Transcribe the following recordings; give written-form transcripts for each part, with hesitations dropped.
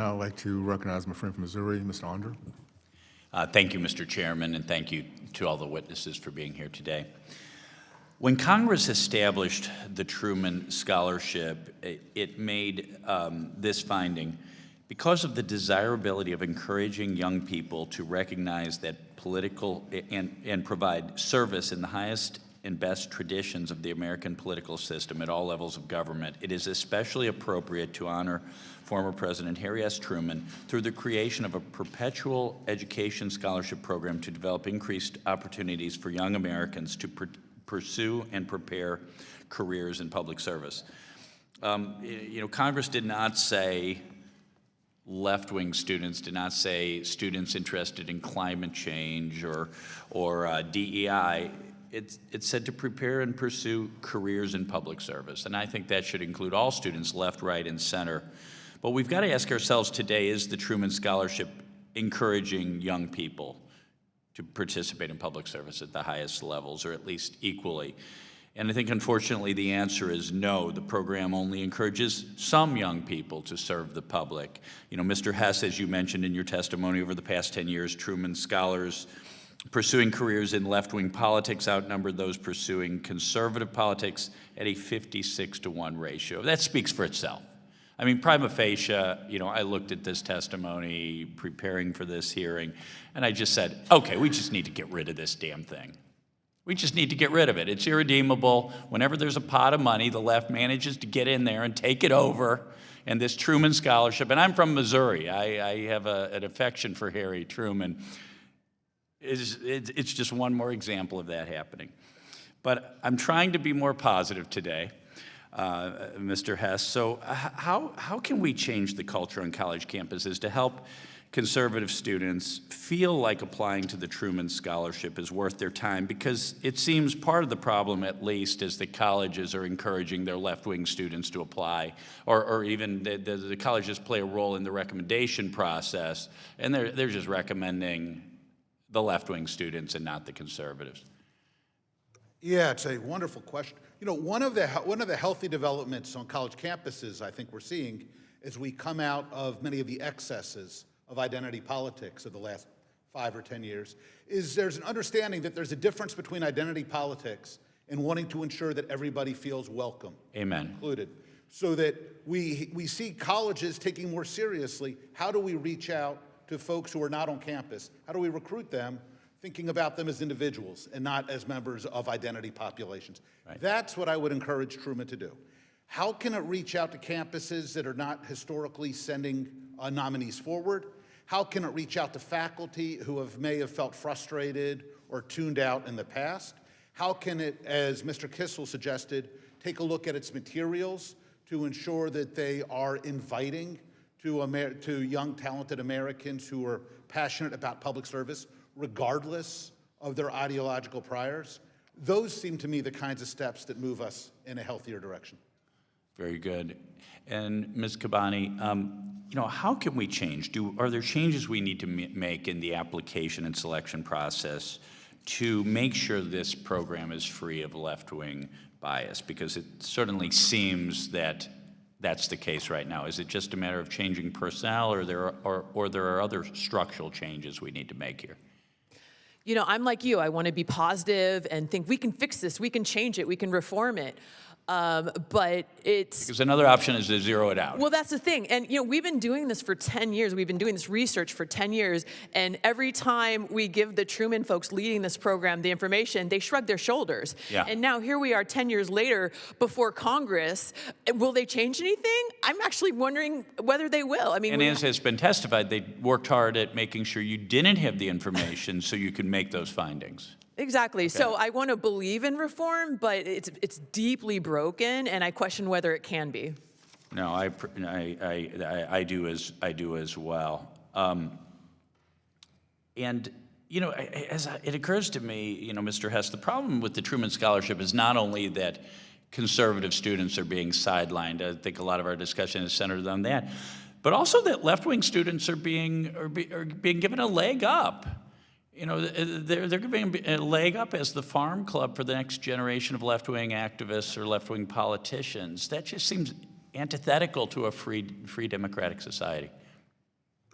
I'd like to recognize my friend from Missouri, Mr. Onder. Thank you, Mr. Chairman, and thank you to all the witnesses for being here today. When Congress established the Truman Scholarship, it made this finding: because of the desirability of encouraging young people to recognize that political and provide service in the highest and best traditions of the American political system at all levels of government, it is especially appropriate to honor former President Harry S. Truman through the creation of a perpetual education scholarship program to develop increased opportunities for young Americans to pursue and prepare careers in public service. Congress did not say left-wing students, did not say students interested in climate change or DEI. It said to prepare and pursue careers in public service. And I think that should include all students, left, right, and center. But we've got to ask ourselves today, is the Truman Scholarship encouraging young people to participate in public service at the highest levels, or at least equally? And I think, unfortunately, the answer is no. The program only encourages some young people to serve the public. Mr. Hess, as you mentioned in your testimony, over the past 10 years, Truman Scholars pursuing careers in left-wing politics outnumbered those pursuing conservative politics at a 56-to-1 ratio. That speaks for itself. I mean, prima facie, I looked at this testimony preparing for this hearing, and I just said, okay, we just need to get rid of this damn thing. We just need to get rid of it. It's irredeemable. Whenever there's a pot of money, the left manages to get in there and take it over. And this Truman Scholarship, and I'm from Missouri. I have an affection for Harry Truman. It's just one more example of that happening. But I'm trying to be more positive today, Mr. Hess. So how can we change the culture on college campuses to help conservative students feel like applying to the Truman Scholarship is worth their time? Because it seems part of the problem, at least, is that colleges are encouraging their left-wing students to apply, or even the colleges play a role in the recommendation process, and they're just recommending the left-wing students and not the conservatives. Yeah, it's a wonderful question. One of the healthy developments on college campuses I think we're seeing as we come out of many of the excesses of identity politics of the last 5 or 10 years is there's an understanding that there's a difference between identity politics and wanting to ensure that everybody feels welcome. Amen. Included. So that we see colleges taking more seriously, how do we reach out to folks who are not on campus? How do we recruit them, thinking about them as individuals and not as members of identity populations? Right. That's what I would encourage Truman to do. How can it reach out to campuses that are not historically sending nominees forward? How can it reach out to faculty who may have felt frustrated or tuned out in the past? How can it, as Mr. Kissel suggested, take a look at its materials to ensure that they are inviting to young, talented Americans who are passionate about public service, regardless of their ideological priors? Those seem to me the kinds of steps that move us in a healthier direction. Very good. And Ms. Kabani, how can we change? Are there changes we need to make in the application and selection process to make sure this program is free of left-wing bias? Because it certainly seems that that's the case right now. Is it just a matter of changing personnel, or there are other structural changes we need to make here? I'm like you. I want to be positive and think we can fix this, we can change it, we can reform it. But it's... Because another option is to zero it out. Well, that's the thing. And, we've been doing this for 10 years. We've been doing this research for 10 years. And every time we give the Truman folks leading this program the information, they shrug their shoulders. Yeah. And now here we are 10 years later before Congress. Will they change anything? I'm actually wondering whether they will. And as has been testified, they worked hard at making sure you didn't have the information so you can make those findings. Exactly. Okay. So I want to believe in reform, but it's deeply broken, and I question whether it can be. No, I do as well. And as it occurs to me, Mr. Hess, the problem with the Truman Scholarship is not only that conservative students are being sidelined. I think a lot of our discussion is centered on that, but also that left-wing students are being given a leg up. They're giving a leg up as the farm club for the next generation of left-wing activists or left-wing politicians. That just seems antithetical to a free democratic society.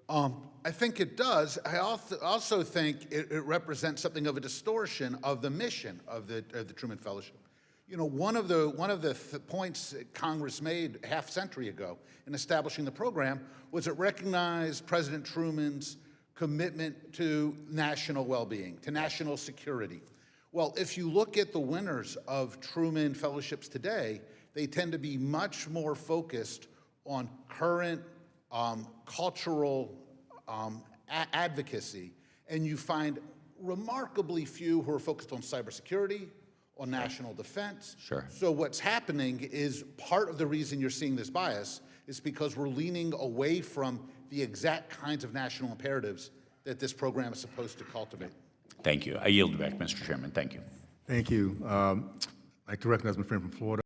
I think it does. I also think it represents something of a distortion of the mission of the Truman Fellowship. You know, one of the points that Congress made a half century ago in establishing the program was it recognized President Truman's commitment to national well-being, to national security. Well, if you look at the winners of Truman Fellowships today, they tend to be much more focused on current cultural advocacy, and you find remarkably few who are focused on cybersecurity, on national defense. Sure. So what's happening is part of the reason you're seeing this bias is because we're leaning away from the exact kinds of national imperatives that this program is supposed to cultivate. Thank you. I yield back, Mr. Chairman. Thank you. Thank you. I'd like to recognize my friend from Florida.